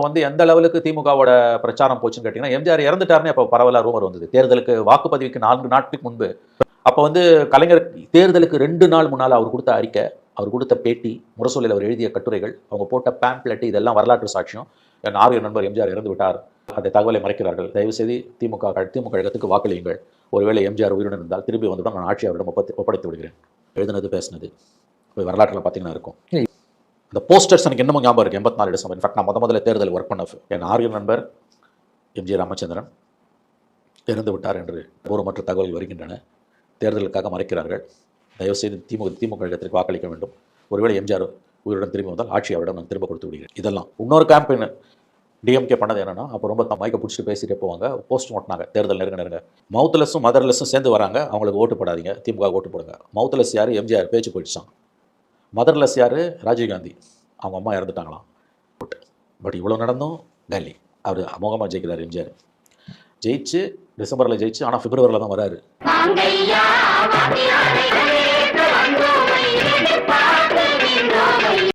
வந்து எந்த லெவலுக்கு திமுகவோட பிரச்சாரம் போச்சுன்னு கேட்டீங்கன்னா, எம்ஜிஆர் இறந்துட்டாருன்னு அப்போ பரவலா ரூமர் வந்தது. தேர்தலுக்கு வாக்குப்பதிவுக்கு 4 நாட்களுக்கு முன்பு. அப்போ வந்து கலைஞர் தேர்தலுக்கு 2 நாள் முன்னால அவர் கொடுத்த அறிக்கை, அவர் கொடுத்த பேட்டி, முரசொலியில் அவர் எழுதிய கட்டுரைகள், அவங்க போட்ட பேம்ப்லெட் இதெல்லாம் வரலாற்று சாட்சியம். என் ஆரிய நண்பர் எம்ஜிஆர் இறந்து விட்டார், அந்த தகவலை மறைக்கிறார்கள், தயவுசெய்து திமுக கழகத்துக்கு வாக்களியுங்கள், ஒருவேளை எம்ஜிஆர் உயிருடன் இருந்தால் திரும்பி வந்துவிடும், நான் ஆட்சி அவரிடம் ஒப்படைத்து விடுகிறேன். எழுதுனது பேசினது வரலாற்றில் பார்த்தீங்கன்னா இருக்கும். அந்த போஸ்டர்ஸ் எனக்கு இன்னமும் ஞாபகம் இருக்குது. 84 டிசம்பர். இன்ஃபேக்ட் நான் முதல்ல தேர்தல் ஒர்க் பண்ண என் ஆரிய நண்பர் எம்ஜி ராமச்சந்திரன் இறந்து விட்டார் என்று பூர்வமற்ற தகவல்கள் வருகின்றன. தேர்தலுக்காக மறைக்கிறார்கள். தயவுசெய்து திமுக கழகத்திற்கு வாக்களிக்க வேண்டும், ஒருவேளை எம்ஜிஆர் உயிருடன் திரும்பி வந்தால் ஆட்சி அவரிடம் நான் திரும்ப கொடுத்து விடுகிறேன். இதெல்லாம் இன்னொரு கேம்பெயின் டிஎம்கே பண்ணது என்னன்னா, அப்போ ரொம்ப மைக்கை பிடிச்சிட்டு பேசிட்டு போவாங்க, போஸ்ட் ஓட்டினாங்க. தேர்தல் நெருங்க மவுத்லெஸ்ஸும் மதர்லெஸ்ஸும் சேர்ந்து வராங்க, அவங்களுக்கு ஓட்டு போடாதீங்க, திமுக ஓட்டு போடுங்க. மவுத்லெஸ் யார்? எம்ஜிஆர். பேச்சு போயிடுச்சான். மதர்லெஸ் யார்? ராஜீவ்காந்தி. அவங்க அம்மா இறந்துட்டாங்களாம். பட் இவ்வளோ நடந்தும் காலி. அவர் அமோகமாக ஜெயிக்கிறார் எம்ஜிஆர். ஜெயிச்சு டிசம்பரில் ஜெயிச்சு, ஆனால் பிப்ரவரியில் தான் வராரு.